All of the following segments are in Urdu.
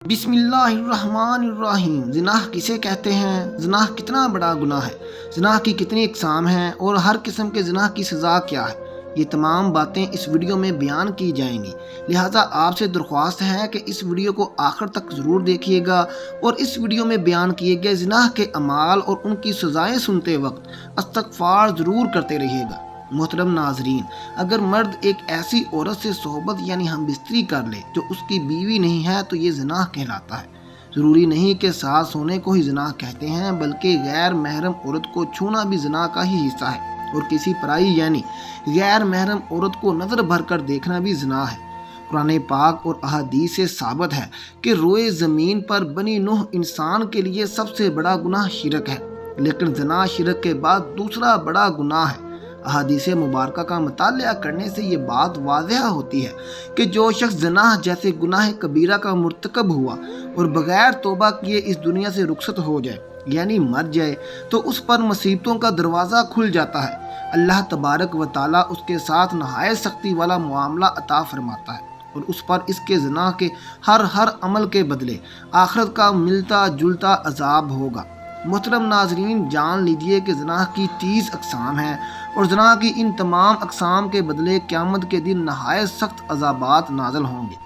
بسم اللہ الرحمن الرحیم۔ زنا کسے کہتے ہیں؟ زنا کتنا بڑا گناہ ہے؟ زنا کی کتنی اقسام ہیں اور ہر قسم کے زنا کی سزا کیا ہے؟ یہ تمام باتیں اس ویڈیو میں بیان کی جائیں گی، لہٰذا آپ سے درخواست ہے کہ اس ویڈیو کو آخر تک ضرور دیکھیے گا اور اس ویڈیو میں بیان کیے گئے زنا کے اعمال اور ان کی سزائیں سنتے وقت استغفار ضرور کرتے رہیے گا۔ محترم ناظرین، اگر مرد ایک ایسی عورت سے صحبت یعنی ہم بستری کر لے جو اس کی بیوی نہیں ہے تو یہ زنا کہلاتا ہے۔ ضروری نہیں کہ ساتھ سونے کو ہی زنا کہتے ہیں، بلکہ غیر محرم عورت کو چھونا بھی زنا کا ہی حصہ ہے، اور کسی پرائی یعنی غیر محرم عورت کو نظر بھر کر دیکھنا بھی زنا ہے۔ قرآن پاک اور احادیث سے ثابت ہے کہ روئے زمین پر بنی نوح انسان کے لیے سب سے بڑا گناہ شرک ہے، لیکن زنا شرک کے بعد دوسرا بڑا گناہ ہے۔ احادیث مبارکہ کا مطالعہ کرنے سے یہ بات واضح ہوتی ہے کہ جو شخص زنا جیسے گناہ کبیرہ کا مرتکب ہوا اور بغیر توبہ کیے اس دنیا سے رخصت ہو جائے یعنی مر جائے تو اس پر مصیبتوں کا دروازہ کھل جاتا ہے۔ اللہ تبارک و تعالیٰ اس کے ساتھ نہایت سختی والا معاملہ عطا فرماتا ہے اور اس پر اس کے زنا کے ہر عمل کے بدلے آخرت کا ملتا جلتا عذاب ہوگا۔ محترم ناظرین، جان لیجئے کہ زنا کی 30 اقسام ہیں اور زنا کی ان تمام اقسام کے بدلے قیامت کے دن نہایت سخت عذابات نازل ہوں گے۔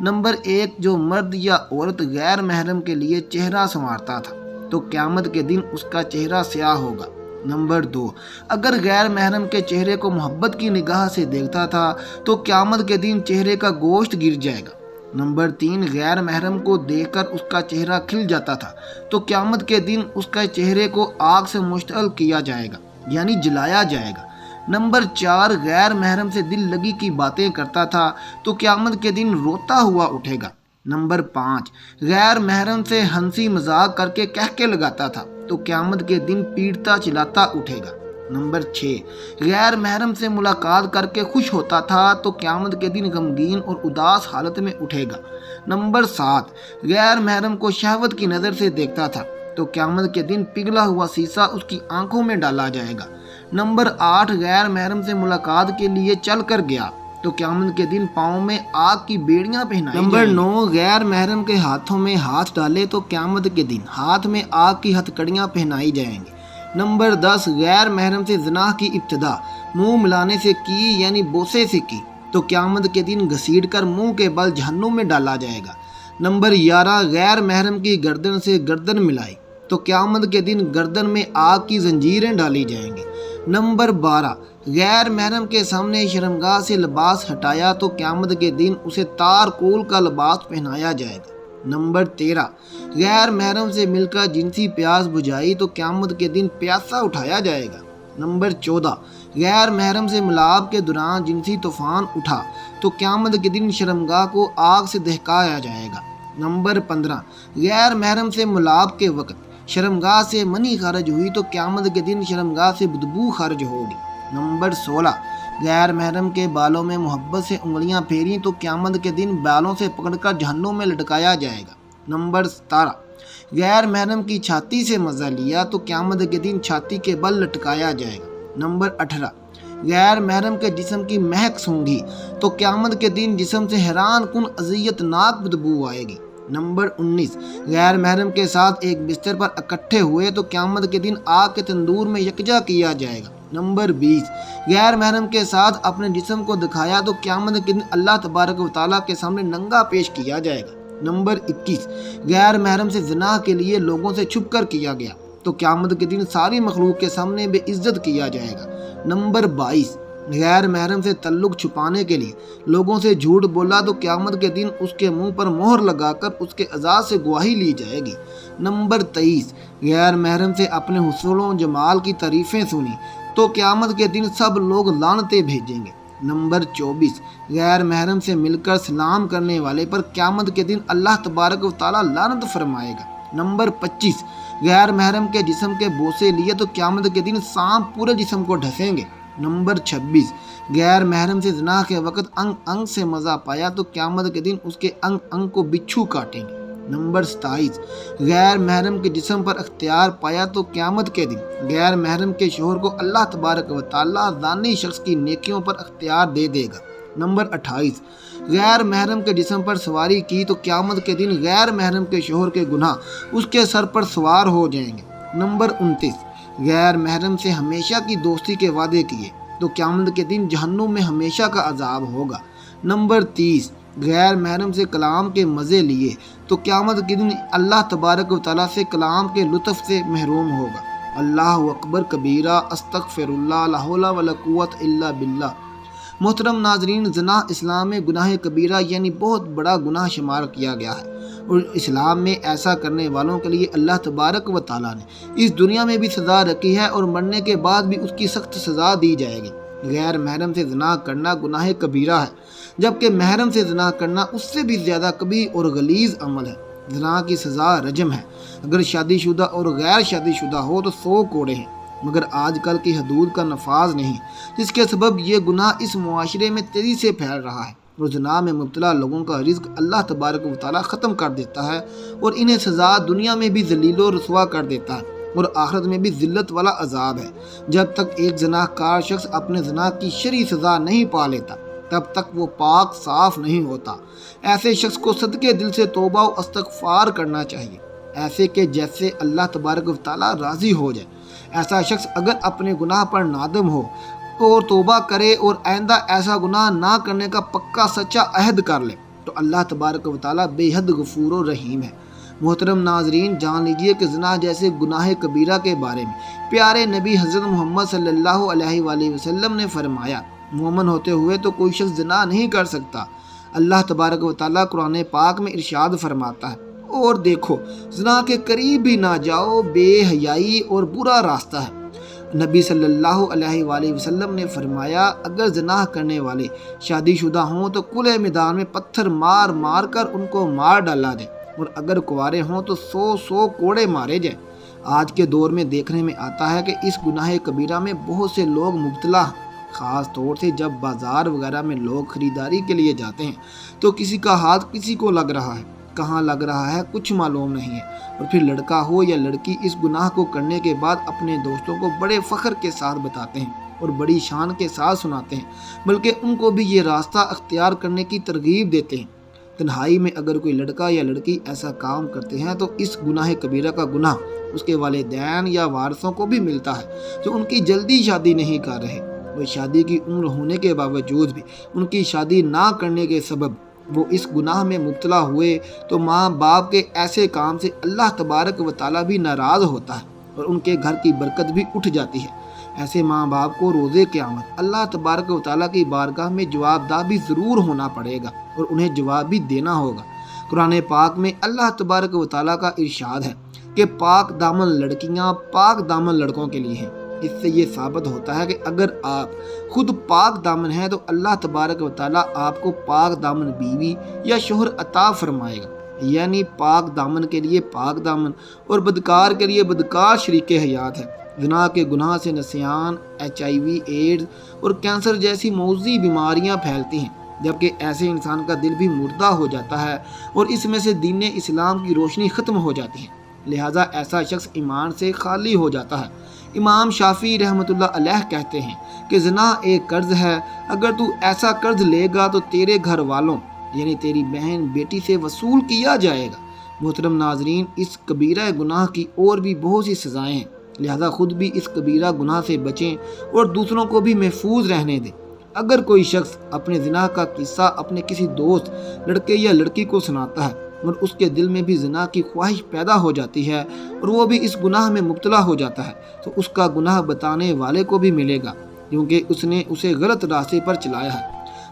نمبر 1، جو مرد یا عورت غیر محرم کے لیے چہرہ سنوارتا تھا تو قیامت کے دن اس کا چہرہ سیاہ ہوگا۔ نمبر 2، اگر غیر محرم کے چہرے کو محبت کی نگاہ سے دیکھتا تھا تو قیامت کے دن چہرے کا گوشت گر جائے گا۔ نمبر 3، غیر محرم کو دیکھ کر اس کا چہرہ کھل جاتا تھا تو قیامت کے دن اس کے چہرے کو آگ سے مشتعل کیا جائے گا یعنی جلایا جائے گا۔ نمبر 4، غیر محرم سے دل لگی کی باتیں کرتا تھا تو قیامت کے دن روتا ہوا اٹھے گا۔ نمبر 5، غیر محرم سے ہنسی مذاق کر کے کہکے لگاتا تھا تو قیامت کے دن پیٹتا چلاتا اٹھے گا۔ نمبر 6، غیر محرم سے ملاقات کر کے خوش ہوتا تھا تو قیامت کے دن غمگین اور اداس حالت میں اٹھے گا۔ نمبر 7، غیر محرم کو شہوت کی نظر سے دیکھتا تھا تو قیامت کے دن پگھلا ہوا سیسا اس کی آنکھوں میں ڈالا جائے گا۔ نمبر 8، غیر محرم سے ملاقات کے لیے چل کر گیا تو قیامت کے دن پاؤں میں آگ کی بیڑیاں پہنائی جائیں گی۔ نمبر 9، غیر محرم کے ہاتھوں میں ہاتھ ڈالے تو قیامت کے دن ہاتھ میں آگ کی ہتھکڑیاں پہنائی جائیں گی۔ نمبر 10، غیر محرم سے زنا کی ابتدا منہ ملانے سے کی یعنی بوسے سے کی تو قیامت کے دن گھسیٹ کر منہ کے بل جہنم میں ڈالا جائے گا۔ نمبر 11، غیر محرم کی گردن سے گردن ملائی تو قیامت کے دن گردن میں آگ کی زنجیریں ڈالی جائیں گی۔ نمبر 12، غیر محرم کے سامنے شرمگاہ سے لباس ہٹایا تو قیامت کے دن اسے تار کول کا لباس پہنایا جائے گا۔ نمبر 13، غیر محرم سے مل کر جنسی پیاس بجھائی تو قیامت کے دن پیاسا اٹھایا جائے گا۔ نمبر 14، غیر محرم سے ملاپ کے دوران جنسی طوفان اٹھا تو قیامت کے دن شرمگاہ کو آگ سے دہکایا جائے گا۔ نمبر 15، غیر محرم سے ملاپ کے وقت شرمگاہ سے منی خارج ہوئی تو قیامت کے دن شرمگاہ سے بدبو خارج ہوگی۔ نمبر 16، غیر محرم کے بالوں میں محبت سے انگلیاں پھیریں تو قیامت کے دن بالوں سے پکڑ کر جہنم میں لٹکایا جائے گا۔ نمبر 17، غیر محرم کی چھاتی سے مزہ لیا تو قیامت کے دن چھاتی کے بل لٹکایا جائے گا۔ نمبر 18، غیر محرم کے جسم کی مہک سونگھی تو قیامت کے دن جسم سے حیران کن اذیت ناک بدبو آئے گی۔ نمبر 19، غیر محرم کے ساتھ ایک بستر پر اکٹھے ہوئے تو قیامت کے دن آگ کے تندور میں یکجا کیا جائے گا۔ نمبر 20، غیر محرم کے ساتھ اپنے جسم کو دکھایا تو قیامت کے دن اللہ تبارک و تعالیٰ کے سامنے ننگا پیش کیا جائے گا۔ نمبر 21، غیر محرم سے زنا کے لیے لوگوں سے چھپ کر کیا گیا تو قیامت کے دن ساری مخلوق کے سامنے بے عزت کیا جائے گا۔ نمبر 22، غیر محرم سے تعلق چھپانے کے لیے لوگوں سے جھوٹ بولا تو قیامت کے دن اس کے منہ پر مہر لگا کر اس کے اعزاز سے گواہی لی جائے گی۔ نمبر 23، غیر محرم سے اپنے حسن و جمال کی تعریفیں سنی تو قیامت کے دن سب لوگ لعنتیں بھیجیں گے۔ نمبر 24، غیر محرم سے مل کر سلام کرنے والے پر قیامت کے دن اللہ تبارک و تعالیٰ لعنت فرمائے گا۔ نمبر 25، غیر محرم کے جسم کے بوسے لیے تو قیامت کے دن سانپ پورے جسم کو ڈھسیں گے۔ نمبر 26، غیر محرم سے زنا کے وقت انگ انگ سے مزہ پایا تو قیامت کے دن اس کے انگ انگ کو بچھو کاٹیں گے۔ نمبر 27، غیر محرم کے جسم پر اختیار پایا تو قیامت کے دن غیر محرم کے شوہر کو اللہ تبارک و تعالیٰ زانی شخص کی نیکیوں پر اختیار دے دے گا۔ نمبر 28، غیر محرم کے جسم پر سواری کی تو قیامت کے دن غیر محرم کے شوہر کے گناہ اس کے سر پر سوار ہو جائیں گے۔ نمبر 29، غیر محرم سے ہمیشہ کی دوستی کے وعدے کیے تو قیامت کے دن جہنم میں ہمیشہ کا عذاب ہوگا۔ نمبر 30، غیر محرم سے کلام کے مزے لیے تو قیامت کے دن اللہ تبارک و تعالیٰ سے کلام کے لطف سے محروم ہوگا۔ اللہ اکبر کبیرہ، استغفر اللہ، لا حول ولا قوت الا باللہ۔ محترم ناظرین، زنا اسلام میں گناہ کبیرہ یعنی بہت بڑا گناہ شمار کیا گیا ہے، اور اسلام میں ایسا کرنے والوں کے لیے اللہ تبارک و تعالیٰ نے اس دنیا میں بھی سزا رکھی ہے اور مرنے کے بعد بھی اس کی سخت سزا دی جائے گی۔ غیر محرم سے زنا کرنا گناہ کبیرہ ہے، جبکہ محرم سے زنا کرنا اس سے بھی زیادہ کبیر اور غلیظ عمل ہے۔ زنا کی سزا رجم ہے، اگر شادی شدہ اور غیر شادی شدہ ہو تو 100 کوڑے ہیں، مگر آج کل کی حدود کا نفاذ نہیں، جس کے سبب یہ گناہ اس معاشرے میں تیزی سے پھیل رہا ہے، اور زنا میں مبتلا لوگوں کا رزق اللہ تبارک و تعالیٰ ختم کر دیتا ہے، اور انہیں سزا دنیا میں بھی ذلیل و رسوا کر دیتا ہے، اور آخرت میں بھی ذلت والا عذاب ہے۔ جب تک ایک زنا کار شخص اپنے زنا کی شرعی سزا نہیں پا لیتا، تب تک وہ پاک صاف نہیں ہوتا۔ ایسے شخص کو صدقے دل سے توبہ و استغفار کرنا چاہیے، ایسے کہ جیسے اللہ تبارک و تعالیٰ راضی ہو جائے۔ ایسا شخص اگر اپنے گناہ پر نادم ہو اور توبہ کرے اور آئندہ ایسا گناہ نہ کرنے کا پکا سچا عہد کر لے تو اللہ تبارک و تعالیٰ بے حد غفور و رحیم ہے۔ محترم ناظرین، جان لیجئے کہ زنا جیسے گناہ کبیرہ کے بارے میں پیارے نبی حضرت محمد صلی اللہ علیہ وآلہ وسلم نے فرمایا، مومن ہوتے ہوئے تو کوئی شخص زنا نہیں کر سکتا۔ اللہ تبارک و تعالیٰ قرآن پاک میں ارشاد فرماتا ہے، اور دیکھو زنا کے قریب بھی نہ جاؤ، بے حیائی اور برا راستہ ہے۔ نبی صلی اللہ علیہ وآلہ وسلم نے فرمایا، اگر زنا کرنے والے شادی شدہ ہوں تو کھلے میدان میں پتھر مار مار کر ان کو مار ڈالا جائے، اور اگر کنوارے ہوں تو 100 کوڑے مارے جائیں۔ آج کے دور میں دیکھنے میں آتا ہے کہ اس گناہ کبیرہ میں بہت سے لوگ مبتلا ہیں، خاص طور سے جب بازار وغیرہ میں لوگ خریداری کے لیے جاتے ہیں تو کسی کا ہاتھ کسی کو لگ رہا ہے، کہاں لگ رہا ہے کچھ معلوم نہیں ہے، اور پھر لڑکا ہو یا لڑکی اس گناہ کو کرنے کے بعد اپنے دوستوں کو بڑے فخر کے ساتھ بتاتے ہیں اور بڑی شان کے ساتھ سناتے ہیں، بلکہ ان کو بھی یہ راستہ اختیار کرنے کی ترغیب دیتے ہیں۔ تنہائی میں اگر کوئی لڑکا یا لڑکی ایسا کام کرتے ہیں تو اس گناہ کبیرہ کا گناہ اس کے والدین یا وارثوں کو بھی ملتا ہے، جو ان کی جلدی شادی نہیں کر رہے، وہ شادی کی عمر ہونے کے باوجود بھی ان کی شادی نہ کرنے کے سبب وہ اس گناہ میں مبتلا ہوئے، تو ماں باپ کے ایسے کام سے اللہ تبارک و تعالیٰ بھی ناراض ہوتا ہے اور ان کے گھر کی برکت بھی اٹھ جاتی ہے۔ ایسے ماں باپ کو روزے قیامت اللہ تبارک و تعالیٰ کی بارگاہ میں جواب دہ بھی ضرور ہونا پڑے گا اور انہیں جواب بھی دینا ہوگا۔ قرآن پاک میں اللہ تبارک و تعالیٰ کا ارشاد ہے کہ پاک دامن لڑکیاں پاک دامن لڑکوں کے لیے ہیں۔ اس سے یہ ثابت ہوتا ہے کہ اگر آپ خود پاک دامن ہیں تو اللہ تبارک و تعالیٰ آپ کو پاک دامن بیوی یا شوہر عطا فرمائے گا، یعنی پاک دامن کے لیے پاک دامن اور بدکار کے لیے بدکار شریک حیات ہے۔ زنا کے گناہ سے نسیان، HIV، ایڈز اور کینسر جیسی موذی بیماریاں پھیلتی ہیں، جبکہ ایسے انسان کا دل بھی مردہ ہو جاتا ہے اور اس میں سے دین اسلام کی روشنی ختم ہو جاتی ہے، لہٰذا ایسا شخص ایمان سے خالی ہو جاتا ہے۔ امام شافعی رحمۃ اللہ علیہ کہتے ہیں کہ زنا ایک قرض ہے، اگر تو ایسا قرض لے گا تو تیرے گھر والوں یعنی تیری بہن بیٹی سے وصول کیا جائے گا۔ محترم ناظرین، اس کبیرہ گناہ کی اور بھی بہت سی سزائیں ہیں، لہذا خود بھی اس کبیرہ گناہ سے بچیں اور دوسروں کو بھی محفوظ رہنے دیں۔ اگر کوئی شخص اپنے زنا کا قصہ اپنے کسی دوست لڑکے یا لڑکی کو سناتا ہے اور اس کے دل میں بھی زنا کی خواہش پیدا ہو جاتی ہے اور وہ بھی اس گناہ میں مبتلا ہو جاتا ہے، تو اس کا گناہ بتانے والے کو بھی ملے گا، کیونکہ اس نے اسے غلط راستے پر چلایا ہے۔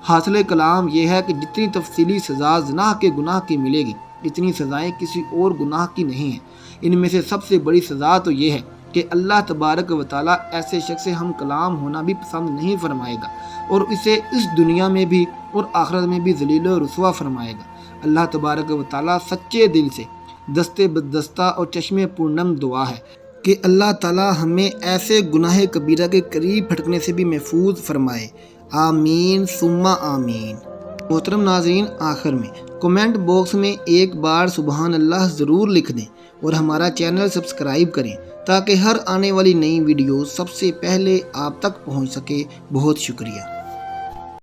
حاصل کلام یہ ہے کہ جتنی تفصیلی سزا زنا کے گناہ کی ملے گی، اتنی سزائیں کسی اور گناہ کی نہیں ہیں۔ ان میں سے سب سے بڑی سزا تو یہ ہے کہ اللہ تبارک و تعالیٰ ایسے شخص سے ہم کلام ہونا بھی پسند نہیں فرمائے گا اور اسے اس دنیا میں بھی اور آخرت میں بھی ذلیل و رسوا فرمائے گا۔ اللہ تبارک و تعالیٰ سچے دل سے دستے بدستہ اور چشمے پورنم دعا ہے کہ اللہ تعالیٰ ہمیں ایسے گناہ کبیرہ کے قریب پھٹکنے سے بھی محفوظ فرمائے، آمین ثم آمین۔ محترم ناظرین، آخر میں کمنٹ باکس میں ایک بار سبحان اللہ ضرور لکھ دیں اور ہمارا چینل سبسکرائب کریں تاکہ ہر آنے والی نئی ویڈیو سب سے پہلے آپ تک پہنچ سکے۔ بہت شکریہ۔